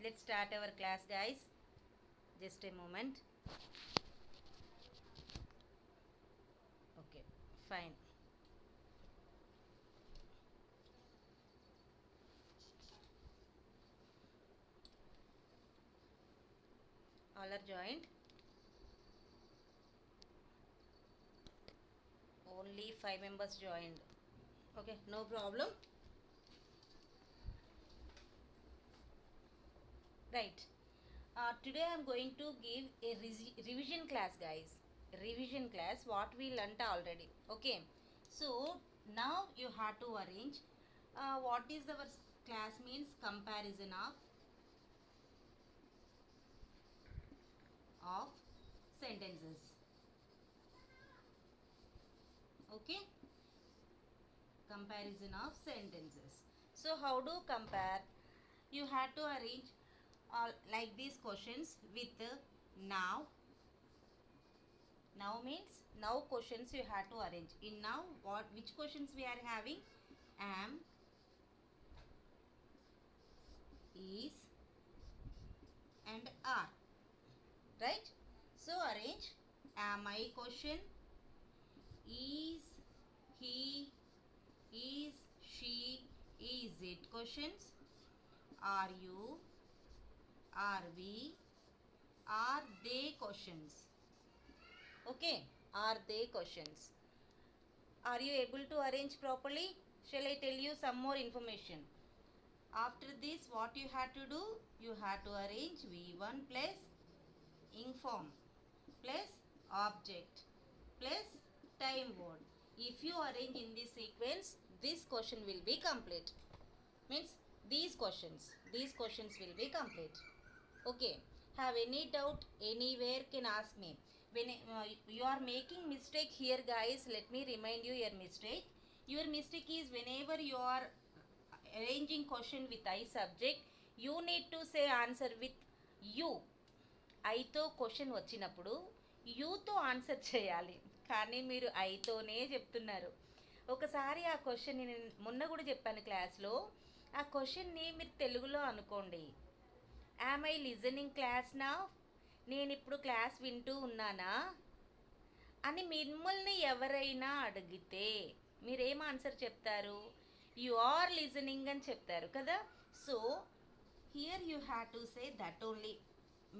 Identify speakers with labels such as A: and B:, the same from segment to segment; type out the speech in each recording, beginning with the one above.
A: let's start our class, guys. Just a moment. Okay, fine. All are joined. Only 5 members joined. Okay, no problem. Right. Today I'm going to give a revision class, guys. Revision class, what we learnt already. Okay. So now you have to arrange. What is our class means? Comparison of sentences. Okay. Comparison of sentences. So how do compare? You have to arrange like these questions with now. Now means now questions you have to arrange. In now, which questions we are having? Am, is, and are. Right? So arrange am I question, is, he, is, she, is it questions, are you, are we, are they questions. Okay, are they questions. Are you able to arrange properly? Shall I tell you some more information? After this, what you have to do? You have to arrange V1 plus inform plus object plus time word. If you arrange in this sequence, this question will be complete. Means these questions will be complete. Okay. Have any doubt anywhere can ask me. When you are making mistake here, guys, let me remind you your mistake. Your mistake is whenever you are arranging question with I subject, you need to say answer with you. ఐతో question వచ్చినప్పుడు యూతో answer చేయాలి, కానీ మీరు ఐతోనే చెప్తున్నారు. ఒకసారి ఆ question నేను మొన్న కూడా చెప్పాను క్లాస్లో. ఆ క్వశ్చన్ని మీరు తెలుగులో అనుకోండి. యామ్ ఐ లిజనింగ్ క్లాస్ నా, నేను ఇప్పుడు క్లాస్ వింటూ ఉన్నానా అని మిమ్మల్ని ఎవరైనా అడిగితే మీరేం ఆన్సర్ చెప్తారు? యు ఆర్ లిజనింగ్ అని చెప్తారు కదా. So here you have to say that only.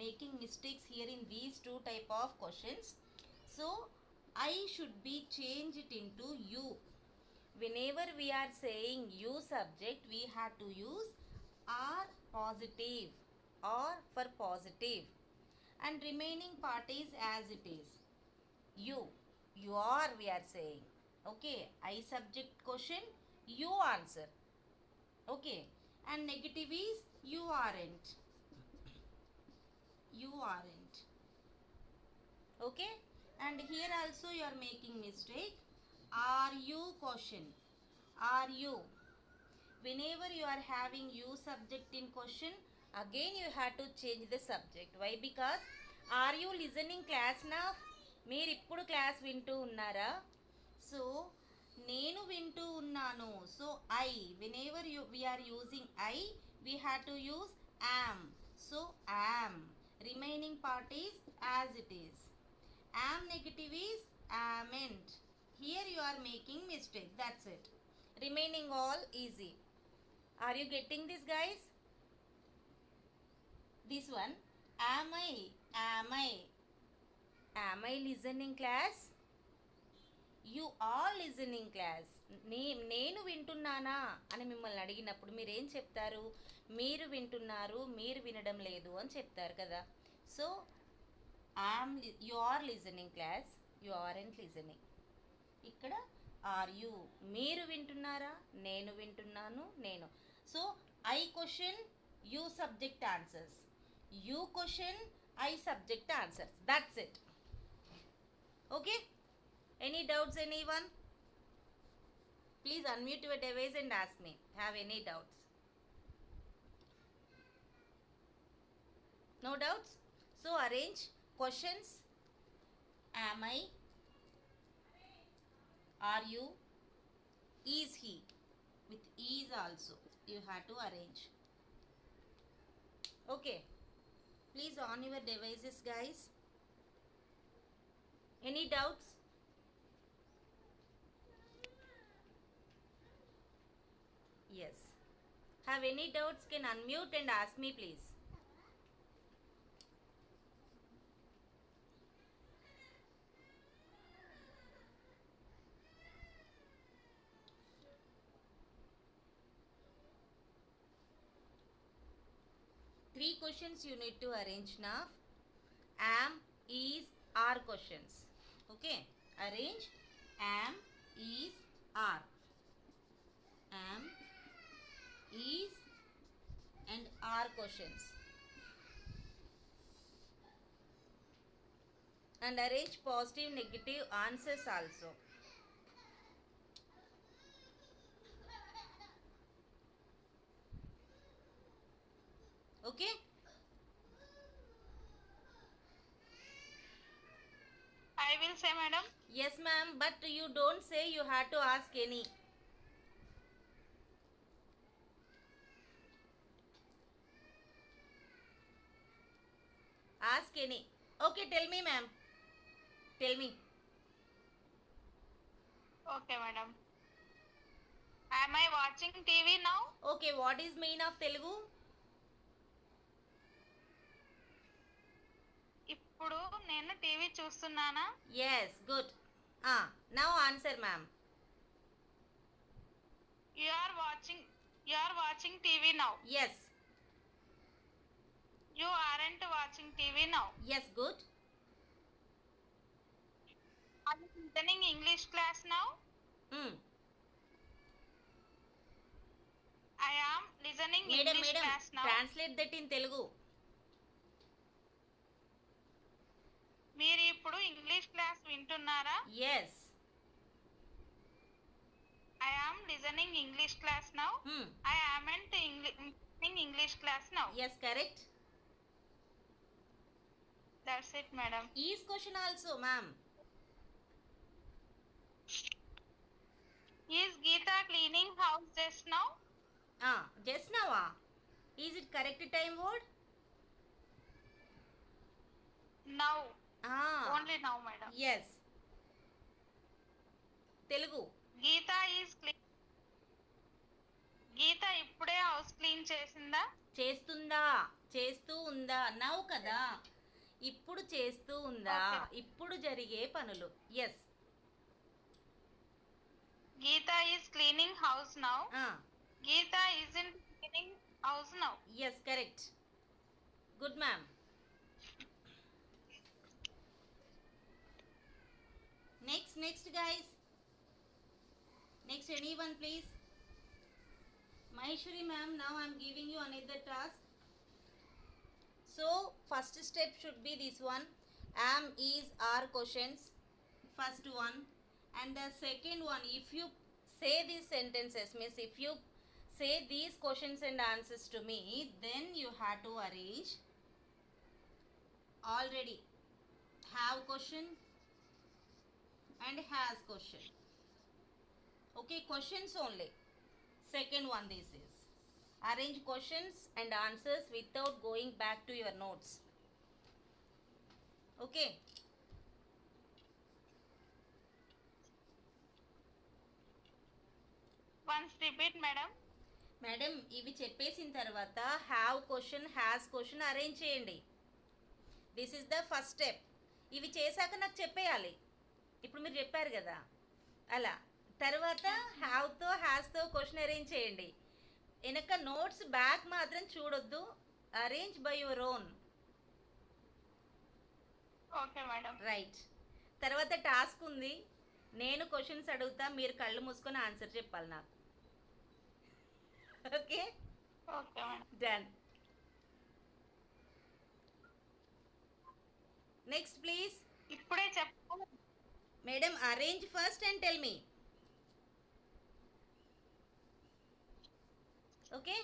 A: Making mistakes here in these two type of questions. So I should be changed into you. Whenever we are saying you subject, we have to use are positive or for positive, and remaining part is as it is. You are we are saying. Okay, I subject question, you answer. Okay, and negative is you aren't. You aren't. Okay, and here also you are making mistake. Are you question, are you. Whenever you are having you subject in question, again you have to change the subject. Why? Because are you listening class now? మీరు ఇప్పుడు class వింటూ ఉన్నారా? So నేను వింటూ ఉన్నాను. So I, whenever we are using I, we have to use am. So am. Remaining part is as it is. Am negative is amn't. Here you are making mistake. That's it. Remaining all easy. Are you getting this, guys? This one. Am I listening class? You are listening class. నేను వింటున్నానా అని మిమ్మల్ని అడిగినప్పుడు మీరేం చెప్తారు? మీరు వింటున్నారు, మీరు వినడం లేదు అని చెప్తారు కదా. So you are listening class, you aren't listening. ఇక్కడ ఆర్ యు, మీరు వింటున్నారా, నేను వింటున్నాను, నేను. So I question, you subject answers. You question, I subject answers. That's it. Okay, any doubts anyone? Please unmute your device and ask me. Have any doubts? No doubts? So arrange questions. Am I, are you, is he. With is also you have to arrange. Okay, please on your devices, guys. Any doubts? Yes. Have any doubts can unmute and ask me, please. Three questions you need to arrange now. Am, is, are questions. Okay. Arrange am, is, are. Am, is and are questions. And arrange positive, negative answers also. Okay?
B: I will say, madam.
A: Yes, ma'am, but you don't say, you have to ask any. Ask any. Okay, tell me, ma'am. Tell me.
B: Okay, madam. Am I watching TV now?
A: Okay, what is mean of Telugu?
B: ఇప్పుడు నేను TV చూస్తున్నానా?
A: Yes, good. Now answer, ma'am.
B: You are watching TV now.
A: Yes.
B: You aren't watching TV now.
A: Yes, good.
B: Are you listening English class now? I am listening English class now.
A: Translate that in Telugu.
B: మీరు ఇప్పుడు English class వింటున్నారా?
A: Yes.
B: I am listening English class now. I aren't listening English class now.
A: Yes, correct.
B: That's it, madam.
A: Is question also, ma'am.
B: Is Geeta cleaning house just now?
A: Just now. Is it correct time word?
B: Now. Only now, madam.
A: Yes. Telugu.
B: Geeta is clean. గీత ఇప్పుడే house clean చేసిందా?
A: చేస్తూ ఉందా now కదా. ఇప్పుడు చేస్తూ ఉందా? ఇప్పుడు జరిగే పనులు. Yes.
B: Geeta is cleaning house now. Geeta isn't cleaning house now.
A: Yes, correct. Good, ma'am. Next guys. Next anyone please. Maheshwari ma'am, now I am giving you another task. So first step should be this one. Am, is, are questions. First one. And the second one, if you say these sentences, means if you say these questions and answers to me, then you have to arrange already have question and has question. Okay, questions only. Second one, this is arrange questions and answers without going back to your notes. Okay.
B: Once repeat, madam.
A: Madam ఇవి చెప్పేసిన తర్వాత have question has question arrange చేయండి. This is the first step. ఇవి చేశాక నాకు చెప్పేయాలి. ఇప్పుడు మీరు చెప్పారు కదా అలా. తర్వాత హ్యావ్తో హ్యాస్తో క్వశ్చన్ అరేంజ్ చేయండి. వెనక నోట్స్ బ్యాక్ మాత్రం చూడొద్దు. Arrange by your own.
B: Okay madam.
A: Right. తర్వాత టాస్క్ ఉంది. నేను క్వశ్చన్స్ అడుగుతా, మీరు కళ్ళు మూసుకొని ఆన్సర్ చెప్పాలి నాకు. Okay.
B: Okay madam.
A: Done. Next please.
B: ఇప్పుడే చెప్పాలి
A: madam. Arrange first and tell me. Okay.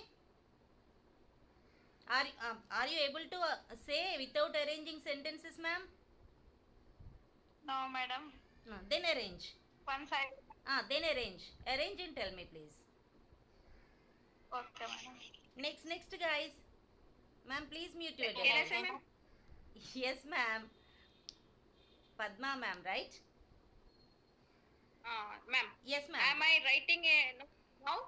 A: Are you able to say without arranging sentences, ma'am?
B: No, madam.
A: Then arrange.
B: Once I.
A: Then arrange. Arrange and tell me, please.
B: Okay, madam.
A: Next, guys. Ma'am, please mute your
B: Can I say,
A: device.
B: ma'am?
A: Yes, ma'am. Padma, ma'am, right?
B: Ma'am.
A: Yes, ma'am.
B: Am I writing a note now?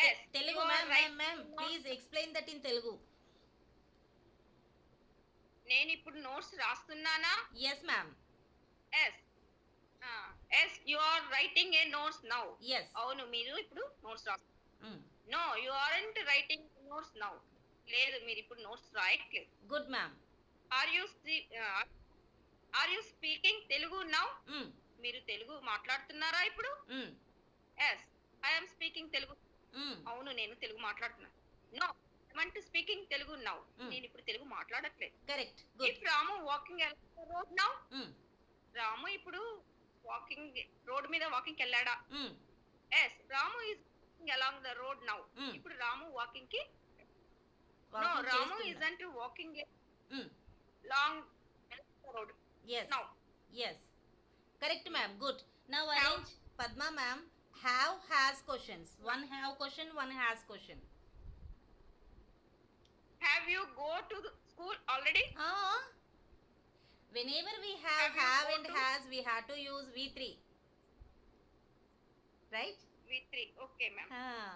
B: Yes.
A: Telugu,
B: You are
A: ma'am,
B: right.
A: ma'am. Please explain that in Telugu.
B: నేను ఇప్పుడు notes రాస్తున్నానా?
A: Yes, ma'am.
B: Yes yes you are writing a notes now.
A: Yes.
B: అవును, మీరు ఇప్పుడు notes రాస్తున్నారు.
A: Mm.
B: No, you aren't writing notes now. లేదు, మీరు ఇప్పుడు నోట్స్ రాయట్లేదు.
A: Good, ma'am.
B: Are you speaking Telugu now?
A: Mm.
B: మీరు తెలుగు మాట్లాడుతున్నారా ఇప్పుడు?
A: Mm.
B: Yes, I am speaking Telugu.
A: Mm.
B: అవును, నేను తెలుగు మాట్లాడుతున్నాను. No, I want to speaking Telugu now.
A: Mm.
B: నేను ఇప్పుడు తెలుగు మాట్లాడట్లేదు.
A: Correct. Good.
B: If Ramu walking road now,
A: Mm.
B: Ramu ఇప్పుడు వాకింగ్ రోడ్ మీద వాకింగ్ వెళ్ళాడా?
A: Mm.
B: Yes, Ramu is along the road now.
A: Mm.
B: ఇప్పుడు రాము వాకింగ్ కి నో,
A: Walking
B: రాము
A: చేస్తున్నా.
B: Isn't walking
A: Mm.
B: Long road
A: Yes.
B: Now.
A: Yes. Correct, ma'am. Good. Now arrange Padma, ma'am. Have has questions. One have question, one has question.
B: Have you go to school already?
A: Whenever we have
B: Have you
A: have
B: go
A: and
B: to-
A: has, we have to use V3. Right?
B: V3. Okay ma'am.
A: Ah.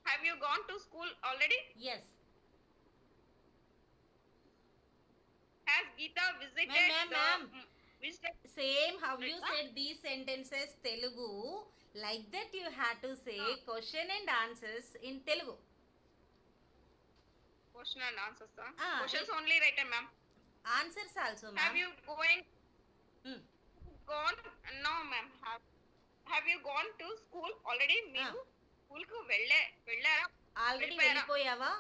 B: Have you gone to school already?
A: Yes.
B: హ్యాస్ Geeta
A: Ma'am.
B: visited
A: Same how you
B: Huh?
A: said these sentences Telugu. Like that you had to say question and answers in Telugu.
B: Question and answers.
A: Ah,
B: questions only right ma'am.
A: Answers also, ma'am.
B: Have you going
A: Mm.
B: gone? No ma'am. Have you gone to school already? మీరు school కు వెళ్ళారా?
A: Already
B: వెళ్ళిపోయారా?
A: వెళ్ళిపోయావా?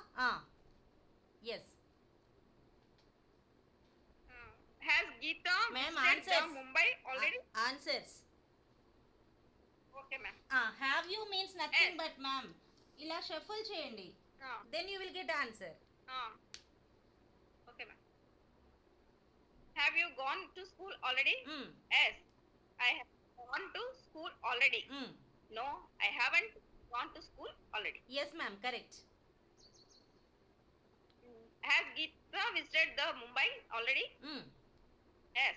A: Yes.
B: Has Geeta
A: Ma'am,
B: visited the
A: answers.
B: Mumbai already?
A: Answers.
B: Okay ma'am.
A: Have you means nothing
B: Yes.
A: but ma'am. ఇలా shuffle చేయండి. Then you will get answer.
B: Okay ma'am. Have you gone to school already?
A: Mm.
B: Yes, I have gone to school already.
A: Mm.
B: No, I haven't gone to school already.
A: Yes, ma'am. Correct.
B: Has Geeta visited the Mumbai already?
A: Mm.
B: Yes,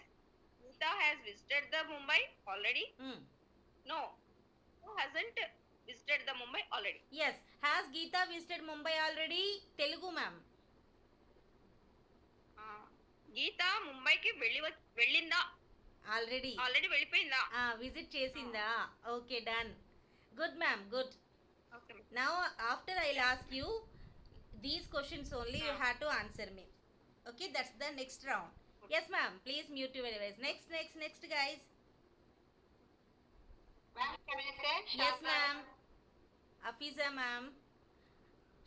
B: Geeta has visited the Mumbai already.
A: Mm.
B: No, who hasn't visited the Mumbai already?
A: Yes. Has Geeta visited Mumbai already? Telugu, ma'am.
B: గీత ముంబైకి వెళ్ళిందా?
A: Already.
B: Already వెళ్ళిపోయిందా?
A: Visit చేసిందా? Okay, done. Good, ma'am. Good.
B: Okay.
A: Now, after I'll ask you these questions only, you have to answer me. Okay, that's the next round. Yes, ma'am. Please mute your device. Next, guys.
B: Ma'am, can you say?
A: Yes, ma'am. Afiza, ma'am.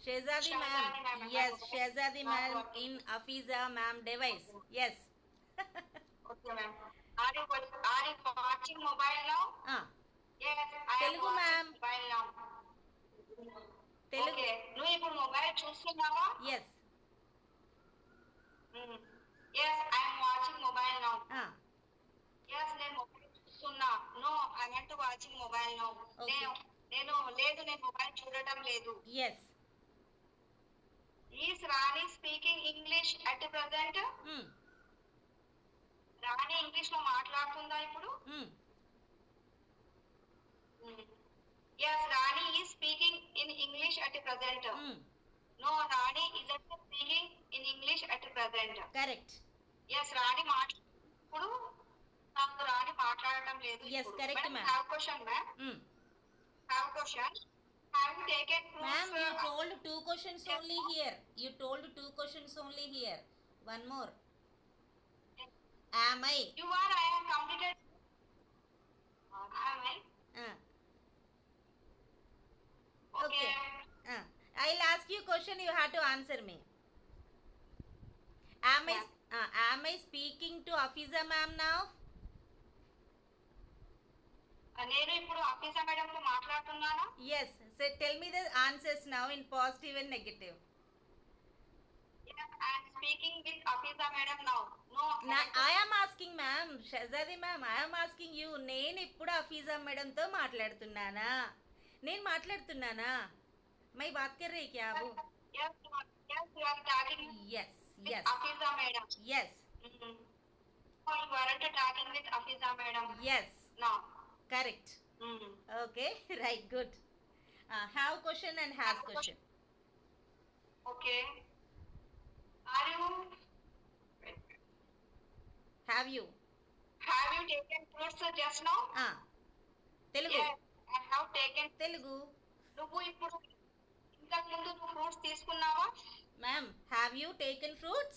A: Shehzadi, ma'am.
B: Shehzadi, ma'am.
A: Yes, Shehzadi, ma'am in Afiza, ma'am device. Yes.
B: Okay, ma'am. Are you watching mobile now? Yes, I am
A: Telugu,
B: watching
A: ma'am.
B: mobile now.
A: Telugu.
B: Okay, నువ్వు ఇప్పుడు mobile చూస్తున్నావా?
A: Yes.
B: Yes, I am watching mobile now. Yes, నేను mobile చూస్తున్నా. No, I want to watching mobile now.
A: Okay.
B: నేను mobile చూడటం లేదు.
A: Yes.
B: Is Rani speaking English at present? Rani English లో మాట్లాడుతుందా ఇప్పుడు? Yes, Rani is speaking in English at present. No, Rani isn't speaking in English at present.
A: Correct.
B: Yes, Rani ఇప్పుడు నాకు రాణి మాట్లాడటం లేదు.
A: Yes, correct, ma'am.
B: Have question, ma'am. Have question. Have you taken fruits?
A: Ma'am, you told 2 questions only here. You told 2 questions only here. One more. Am I?
B: You are. I have completed. Am I?
A: Okay. I'll ask you question. You have to answer me. Am I speaking to Afiza ma'am now?
B: నేను ఇప్పుడు అఫీసా madam తో మాట్లాడుతున్నానా?
A: Yes. So tell me the answers now in positive and negative.
B: Yes, I am speaking with Afiza madam now. No,
A: I am asking ma'am, Shehzadi ma'am, I am asking you. నేను ఇప్పుడు Afeeza madam తో మాట్లాడుతున్నానా? నేను మాట్లాడుతున్నానా? मैं बात कर रही क्या आप?
B: Yes,
A: Yes,
B: with
A: yes,
B: Afiza madam.
A: yes,
B: Mm. So you weren't talking with Afiza madam.
A: yes,
B: No.
A: correct.
B: Mm.
A: Okay, right, good. Have question and has question.
B: Okay. Are you?
A: Have you?
B: Have you taken fruits just now?
A: Telugu.
B: Yes, I have taken.
A: Telugu.
B: నువ్వు ఇప్పుడు ఇంతకు ముందు నువ్వు fruits తీసుకున్నావా?
A: Ma'am, have you taken fruits?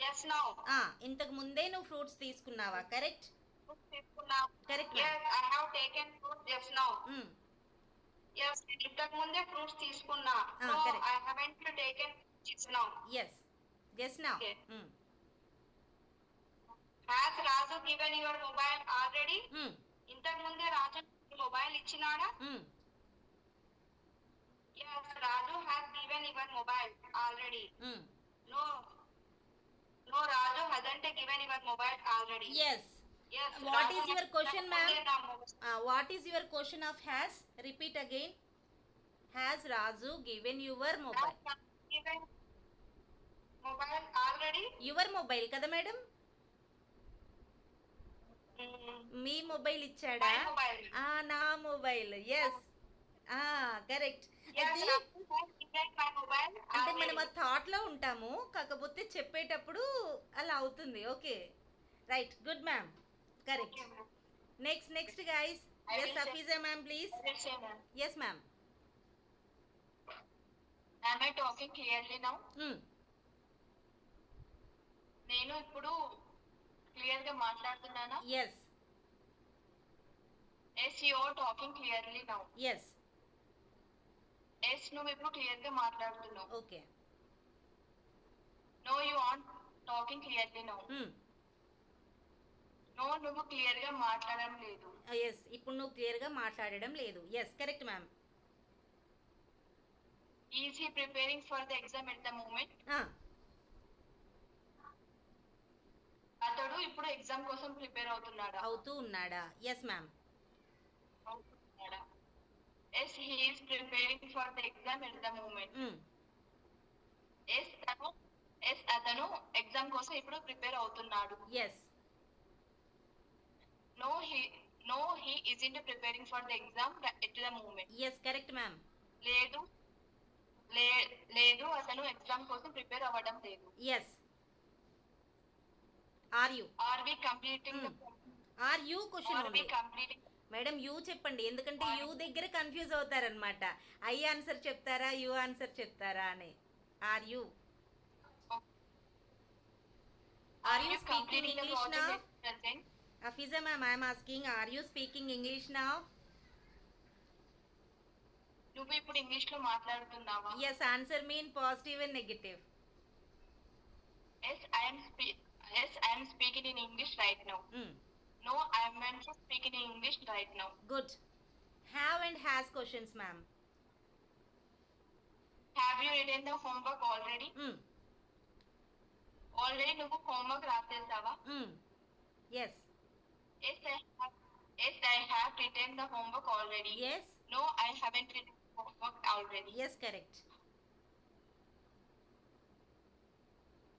B: Yes, no.
A: ఇంతకు ముందే నువ్వు fruits తీసుకున్నావా? కరెక్ట్.
B: ఫ్రూట్స్ తీసుకున్నావా?
A: Correct, ma'am.
B: Yes, I have taken fruits just now. Yes, ఇంతకు ముందే ఫ్రూట్స్ తీసుకున్నా. No,
A: correct.
B: I haven't taken just now.
A: Yes, just now.
B: Okay. Has Raju given your mobile already? ఇంతకు ముందే రాజు mobile ఇచ్చినాడా? Yes, Raju has given your mobile already. No, no, Raju hasn't given your mobile already.
A: Yes.
B: Yes.
A: What
B: Raju
A: is your question, ma'am?
B: has
A: What is your question of has? Repeat again. Has Raju given your mobile?
B: given mobile already?
A: Your mobile కదా madam? మీ mobile ఇచ్చాడా?
B: My mobile.
A: నా mobile. Yes. Correct.
B: Yes, Raju has given my mobile
A: అంటే
B: already.
A: మనం ఆ thought లో ఉంటాము, కాకపోతే చెప్పేటప్పుడు అలా అవుతుంది. Okay, right, good ma'am, correct.
B: Okay, ma'am.
A: Next guys.
B: I
A: yes
B: will say-
A: Afiza ma'am please.
B: I will say, ma'am.
A: Yes ma'am.
B: Am I talking clearly now? నేను ఇప్పుడు క్లియర్ గా మాట్లాడుతున్నానా?
A: Yes.
B: Yes, you are talking clearly now.
A: Yes.
B: Yes, నువ్వు ఇప్పుడు clear గా మాట్లాడుతున్నావు.
A: Okay.
B: No, you are talking clearly now. No, నువ్వు clear గా మాట్లాడడం లేదు.
A: ఎస్, ఇప్పుడు నువ్వు క్లియర్ గా మాట్లాడడం లేదు. Yes, correct ma'am.
B: Is he preparing for the exam at the moment? అతడు ఇప్పుడు ఎగ్జామ్ కోసం ప్రిపేర్ అవుతున్నాడా?
A: అవుతూ ఉన్నాడా? Yes ma'am.
B: అవుతున్నాడా? Yes, he is preparing for the exam at the moment. అతను ఎగ్జామ్ కోసం ఇప్పుడు ప్రిపేర్ అవుతున్నాడు.
A: Yes.
B: No, he isn't preparing for the exam at the moment.
A: Yes, correct, ma'am.
B: లేదు, అతను ఎగ్జామ్ కోసం ప్రిపేర్ అవ్వడం లేదు.
A: Yes. Are you?
B: Are we completing the
A: Are you question
B: Are
A: only?
B: we completing?
A: Madam you చెప్పండి, ఎందుకంటే you దగ్గర confuse అవుతారనమాట. I answer చెప్తారా, యూ ఆన్సర్ చెప్తారా అని. Are you? Are you speaking English now? Afiza ma'am, I am asking, are you speaking English now?
B: నువ్వు ఇప్పుడు English లో మాట్లాడుతున్నావా?
A: Yes, answer me in positive and negative.
B: Yes, I am speaking in English right now. No, I am not speaking in English right now.
A: Good. Have and has questions, ma'am.
B: Have you written the homework already? Already నువ్వు homework రాసేసావా?
A: Yes.
B: Yes, I have written the homework already.
A: Yes.
B: No, I haven't written homework already.
A: Yes, correct.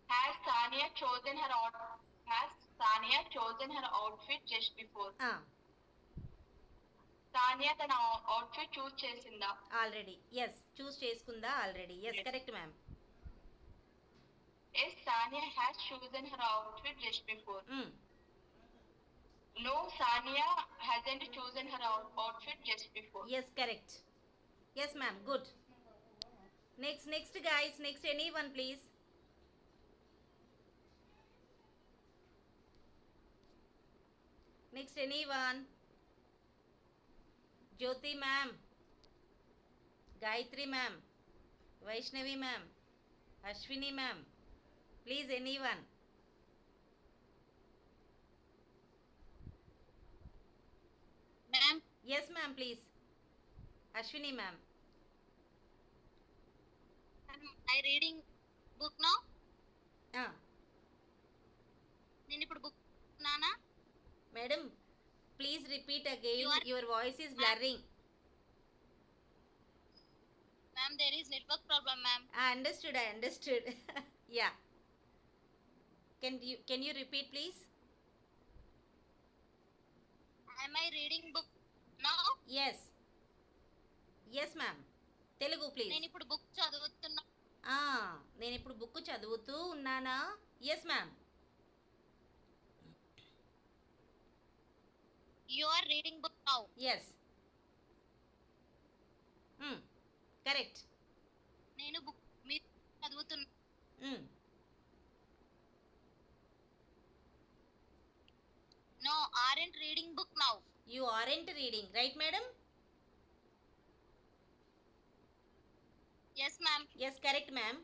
B: Has Sania chosen her outfit just before? Sania తన outfit choose చేసిందా?
A: Already. Yes, choose చేసుకుందా already. Yes, correct, ma'am.
B: Yes, Sania has chosen her outfit just before. No, Sania hasn't chosen her outfit just before.
A: Yes, correct. Yes, ma'am. Good. Next guys. Next, anyone please. Next, anyone. Jyoti ma'am. Gayatri ma'am. Vaishnavi ma'am. Ashwini ma'am. Please, anyone.
B: Ma'am.
A: Yes, ma'am, please. Ashwini ma'am.
B: I reading book now. నేను ఇప్పుడు book నానా.
A: Madam, please repeat again. Your voice is blurring.
B: Ma'am, there is network problem, ma'am.
A: I understood. Yeah. Can you repeat please?
B: Am I reading book now?
A: Yes. Yes ma'am. Telugu please.
B: నేను ఇప్పుడు book చదువుతున్నా.
A: నేను ఇప్పుడు book చదువుతూ ఉన్నానా? Yes ma'am.
B: You are reading book now.
A: Yes. Correct.
B: నేను book మీరు చదువుతున్నా. No, aren't reading book now.
A: You aren't reading, right madam?
B: Yes, ma'am.
A: Yes, correct ma'am.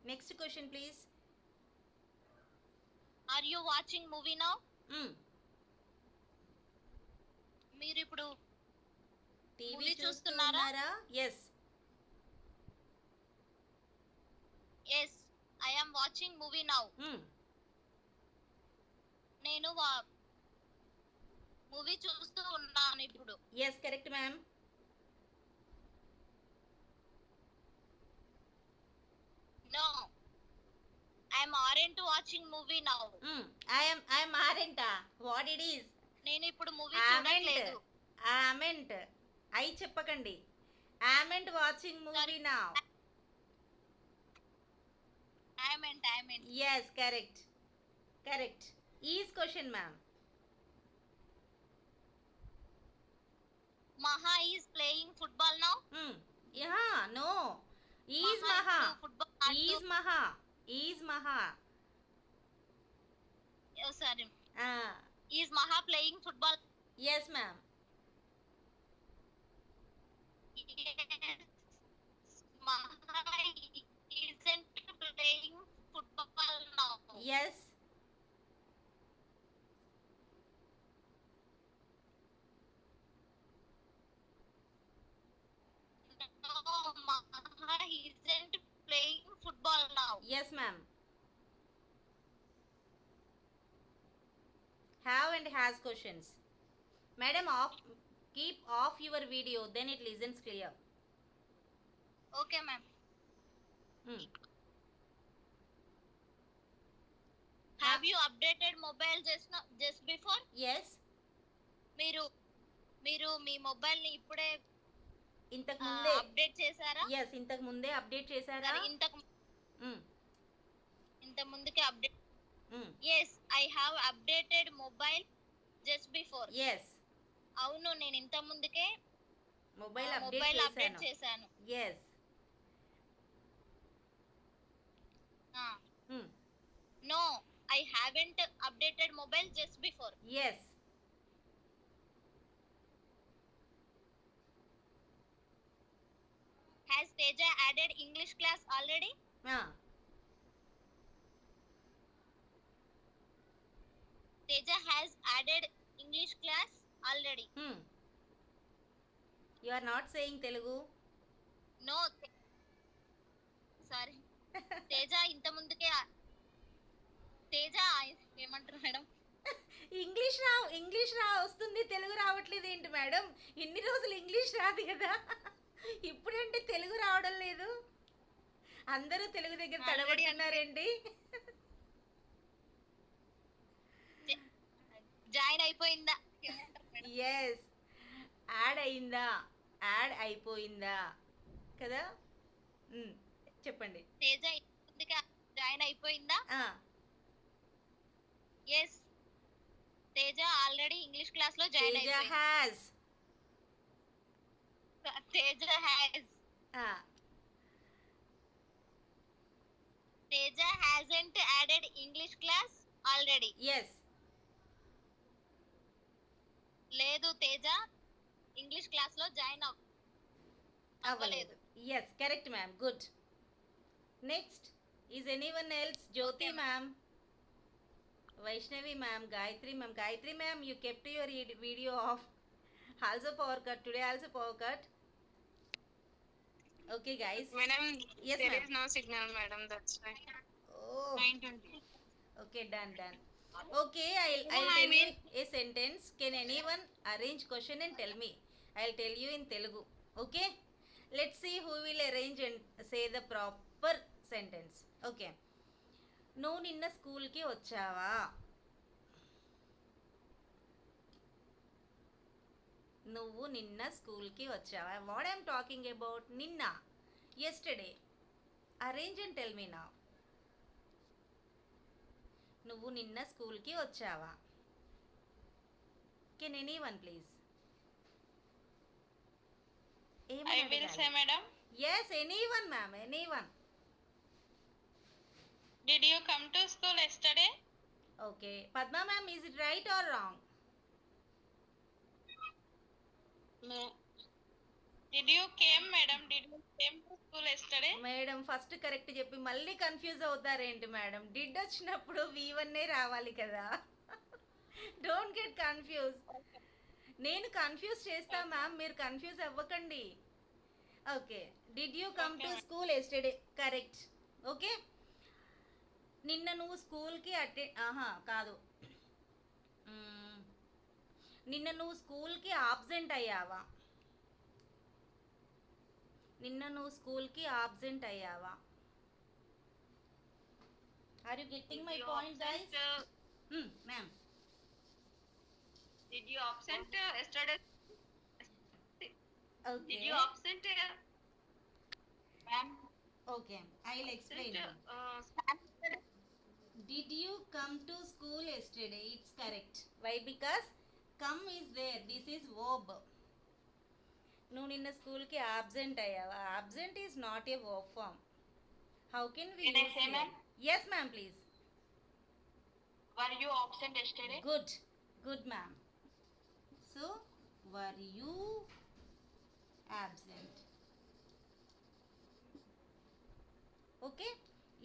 A: Next question please.
B: Are you watching movie now? మీరు ఇప్పుడు
A: TV చూస్తున్నారా? Yes.
B: Yes, I am watching movie now. నేను movie చూస్తూ ఉన్నాను ఇప్పుడు.
A: Yes, correct ma'am.
B: No, I am aren't watching movie now.
A: I am aren't. What it is?
B: నేను ఇప్పుడు movie చూడట్లేదు.
A: Aren't. I చెప్పకండి. Aren't watching movie now.
B: I meant.
A: Yes, correct. Is question ma'am.
B: Maha is playing football now.
A: Yeah, no. Is Maha. Is Maha.
B: Oh, sorry. Is Maha playing football?
A: Yes ma'am.
B: Yes. Maha isn't playing football now.
A: Yes.
B: No, Maha isn't playing football now.
A: Yes ma'am. Have and has questions. Madam, keep off your video, then it listens clear.
B: Okay, ma'am. Have you updated mobile just before?
A: Yes.
B: మీరు మీ mobile ని ఇప్పుడే
A: ఇంతకు ముందే
B: update చేశారా?
A: yes ఇంతకు ముందే update చేశారా?
B: ఇంత ముందుకే update. yes, I have updated mobile just before.
A: yes.
B: అవును, నేను ఇంత ముందుకే
A: మొబైల్
B: అప్డేట్ చేశాను.
A: yes.
B: no, I haven't updated mobile just before.
A: yes.
B: Has Teja added English class already? Teja has added English class already.
A: You are not saying Telugu.
B: No, sorry. Teja ఇంత ముందుకే Teja ఏమంటారు madam?
A: English వస్తుంది, తెలుగు రావట్లేదు ఏంటి madam? ఇన్ని రోజులు English రాదు కదా, ఇప్పుడంటే తెలుగు రావడం లేదు. అందరూ తెలుగు దగ్గర తడబడుతున్నారండి.
B: జాయిన్ అయిపోయిందా?
A: ఎస్, యాడ్ అయిపోయిందా కదా? చెప్పండి.
B: తేజ జాయిన్ అయిపోయిందా? Yes, Teja already English class లో జాయిన్ అయిపోయింది. Teja hasn't added English class already.
A: yes.
B: లేదు, తేజ ఇంగ్లీష్ క్లాస్ లో జాయిన్ అవ్వలేదు.
A: yes, correct ma'am, good. next, is anyone else? Jyoti ma'am, Vaishnavi ma'am, Gayatri ma'am, you kept your video off. Also power cut today, power cut. Okay guys,
B: madam,
A: yes
B: there
A: ma'am.
B: is no signal madam, that's why.
A: Oh,
B: 9:20.
A: okay, done. Okay, I'll tell you a sentence. Can anyone arrange question and tell me? I'll tell you in Telugu. Okay, let's see who will arrange and say the proper sentence. Okay, నువ్వు నిన్న స్కూల్కి వచ్చావా? నువ్వు నిన్న స్కూల్కి వచ్చావా? What I'm talking about నిన్న, yesterday. Arrange and tell me now. నువ్వు నిన్న స్కూల్కి వచ్చావా? Can anyone please?
C: I will say, madam.
A: Yes, anyone ma'am, anyone.
C: Did you come to school yesterday?
A: Okay, Padma ma'am, is it right or wrong?
C: No. Did you came, madam? Did you came to school yesterday?
A: Madam first correct చెప్పి మళ్ళీ confuse అవుతారేంటి madam? Did వచ్చినప్పుడు V1 రావాలి కదా. Don't get confuse. నేను confuse చేస్తా ma'am, మీరు confuse అవ్వకండి. Okay, did you come to school yesterday, correct. Okay, నిన్న నువ్వు స్కూల్కి కాదు, నిన్న నువ్వు స్కూల్కి ఆబ్సెంట్ అయ్యావా? నిన్న నువ్వు స్కూల్కి ఆబ్సెంట్ అయ్యావా? Are you getting my point guys? Ma'am,
B: Did you absent yesterday?
A: okay,
B: Did you absent? Ma'am.
A: okay, I'll explain.
B: Absent,
A: Did you come to school yesterday? It's correct. Why? Because come is there. This is verb. నువ్వు నిన్న స్కూల్కి absent అయ్యావా? Absent is not a verb form. How can we
B: Can I say, ma'am?
A: Yes ma'am, please.
B: Were you absent yesterday?
A: Good, good ma'am. So, were you absent? Okay,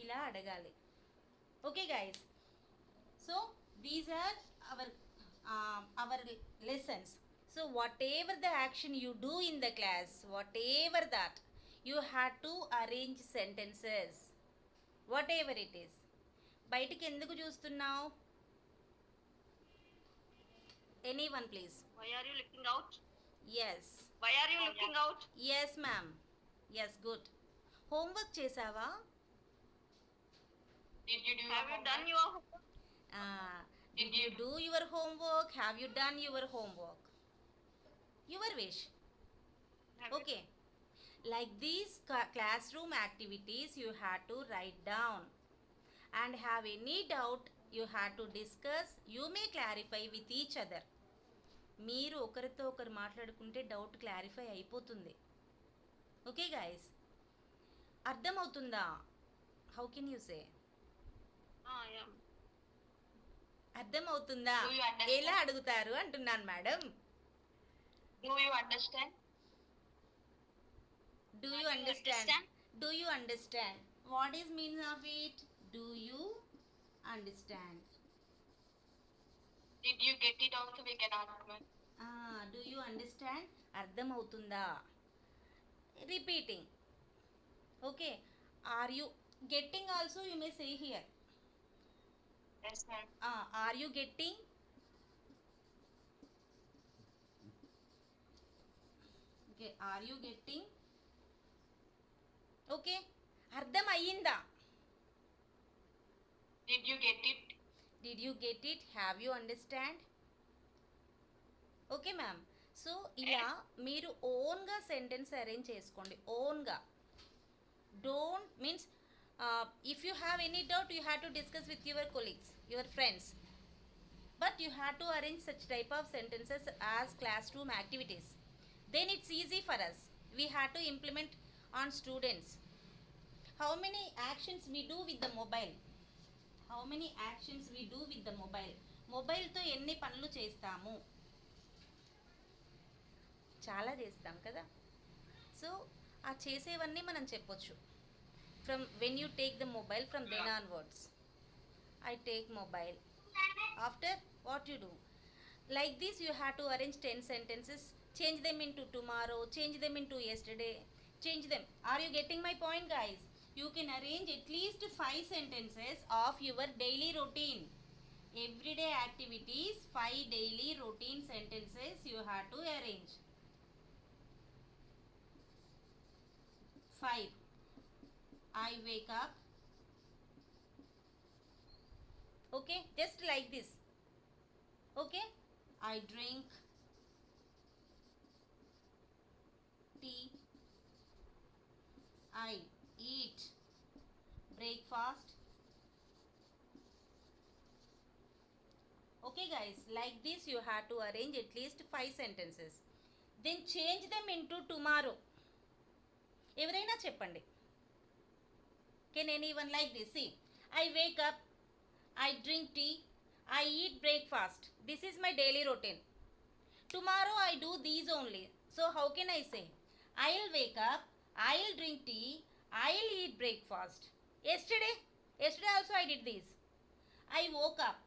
A: ఇలా అడగాలి. Okay guys, so these are our lessons. So whatever the action you do in the class, whatever that, you had to arrange sentences, whatever it is. బయటికి ఎందుకు చూస్తున్నావు? Anyone please?
B: Why are you looking out?
A: Yes.
B: Why are you looking out?
A: Yes ma'am. Yes, good. Homework చేసావా?
B: Did you do? Have you done your homework?
A: Did you do your homework? Have you done your homework? Your wish. Okay. Like these classroom activities you had to write down. And have any doubt you had to discuss. You may clarify with each other. మీరు ఒకరితో ఒకరు మాట్లాడుకుంటే doubt clarify అయిపోతుంది. Okay guys, అర్థమవుతుందా? How can you say?
B: Yeah.
A: అర్థమవుతుందా?
B: Do you understand?
A: ఎలా అడుగుతారు అంటున్నాను madam.
B: Do you understand?
A: Do you understand? Do you understand? What is meaning of it? Do you understand?
B: Did you get it also? We can ask, ma'am.
A: Do you understand? అర్థమవుతుందా? Repeating. Okay. Are you getting also? You may say here.
B: Yes, ma'am.
A: Are you getting? Okay. Are you getting? Okay. అర్థం అయ్యిందా?
B: Did you get it?
A: Did you get it? Have you understand? Okay ma'am. So ఇలా మీరు ఓన్గా sentence arrange చేసుకోండి. ఓన్గా don't means if you have any doubt you have to discuss with your colleagues, your friends, but you have to arrange such type of sentences as classroom activities. Then it's easy for us. We have to implement on students. How many actions we do with the mobile? How many actions we do with the mobile? మొబైల్తో ఎన్ని పనులు చేస్తాము? చాలా చేస్తాం కదా. So ఆ చేసేవన్నీ మనం చెప్పొచ్చు. From when you take the mobile, from then onwards. I take mobile. After what you do? Like this you have to arrange 10 sentences. Change them into tomorrow, change them into yesterday, change them. Are you getting my point guys? You can arrange at least 5 sentences of your daily routine. Everyday activities, 5 daily routine sentences you have to arrange. 5. I wake up. Okay, just like this. Okay, I drink tea. I eat breakfast. Okay guys, like this you have to arrange at least 5 sentences. Then change them into tomorrow. ఎవరైనా చెప్పండి. Can anyone like this? See, I wake up, I drink tea, I eat breakfast. This is my daily routine. Tomorrow I do these only. So how can I say? I'll wake up, I'll drink tea, I'll eat breakfast. Yesterday also I did this. I woke up,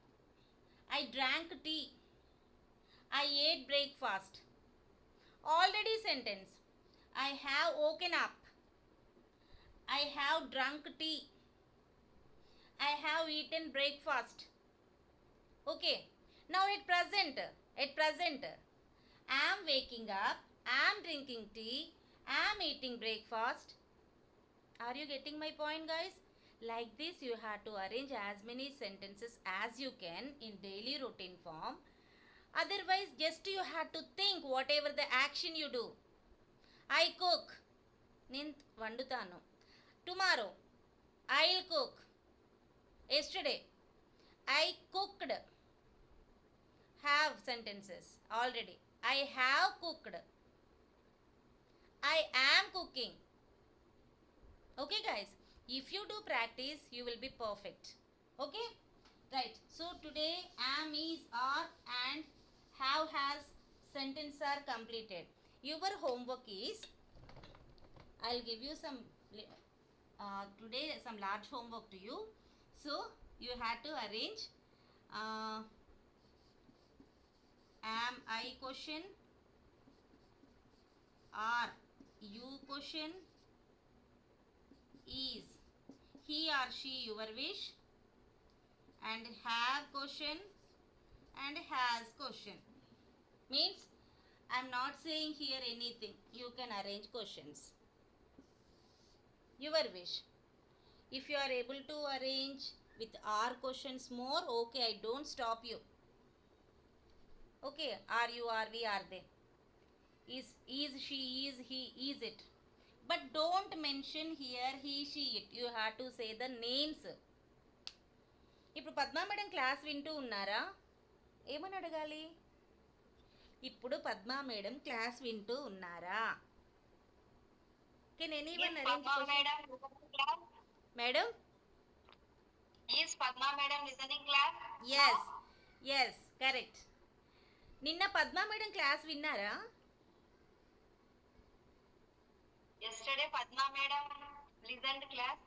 A: I drank tea, I ate breakfast. Already sentence. I have woken up, I have drunk tea, I have eaten breakfast. Okay, now at present I am waking up, I am drinking tea, I am eating breakfast. Are you getting my point guys? Like this you have to arrange as many sentences as you can in daily routine form. Otherwise just you have to think whatever the action you do. I cook, నేను వండుతాను. Tomorrow I'll cook. Yesterday I cooked. Have sentences already. I have cooked, I am cooking. Okay guys, if you do practice you will be perfect. Okay, right. So today am, is, are and have, has sentence are completed. Your homework is, I'll give you some today some large homework to you. So you have to arrange am I question, are you question, is he or she your wish, and have question and has question. Means I am not saying here anything. You can arrange questions. Your wish. If you are able to arrange with are questions more, okay, I don't stop you. Okay, are you, are we, are they. Is she, is he, is it. But don't mention here he, she, it. You have to say the names. ఇప్పుడు Padma madam class వింటూ ఉన్నారా? ఏమని అడగాలి? ఇప్పుడు Padma madam class వింటూ ఉన్నారా? Can anyone arrange question? Madam?
B: Is Padma madam listening class?
A: Yes, yes, correct. నిన్న Padma madam class విన్నారా?
B: Yesterday Padma madam listened class.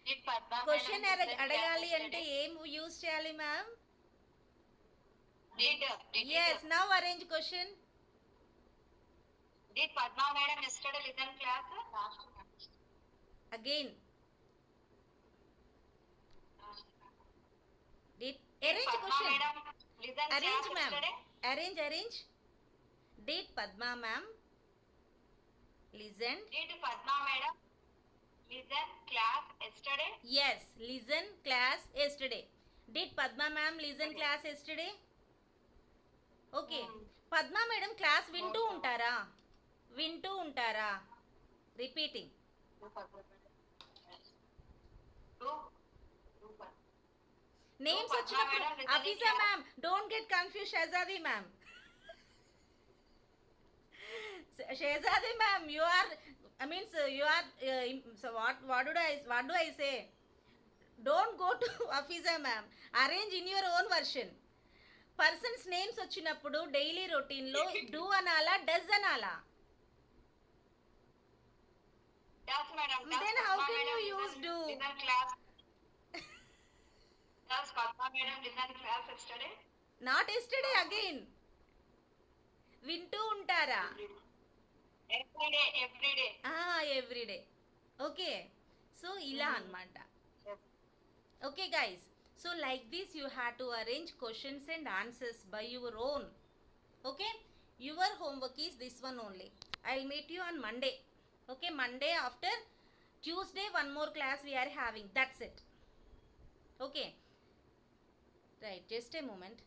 B: Did Padma
A: question
B: madam listen
A: అడగాలి
B: class
A: అంటే
B: yesterday?
A: ఏం యూజ్ చేయాలి ma'am?
B: Yes.
A: Now arrange question.
B: Did Padma madam yesterday listen class?
A: Again. Did
B: Did
A: arrange
B: Padma
A: question.
B: madam listen
A: Arrange
B: class
A: ma'am.
B: yesterday?
A: Arrange. Did Padma ma'am listen?
B: Did Padma madam listen class yesterday?
A: Yes, listen class yesterday. Did Padma ma'am listen class yesterday? Okay. Padma madam class వింటూ ఉంటారా? వింటూ ఉంటారా? Repeating. Names వచ్చినప్పుడు Afisa ma'am don't get confuse. Shahzadi ma'am, Shahzadi ma'am you are so what do I say? Don't go to Afiza ma'am. Arrange in your own version. Persons names వచ్చినప్పుడు daily routine లో do అనాలా, does అనాలా?
B: Does madam?
A: Then how can you use do?
B: Listen class. Does Padma madam listen class yesterday?
A: Not yesterday again. వింటూ ఉంటారా?
B: Every day.
A: Every day. Okay, so ఇలా అన్నమాట. Okay guys, so like this you have to arrange questions and answers by your own. Okay, your homework is this one only. I'll meet you on Monday. Okay, Monday after Tuesday one more class we are having. That's it. Okay. Right, just a moment.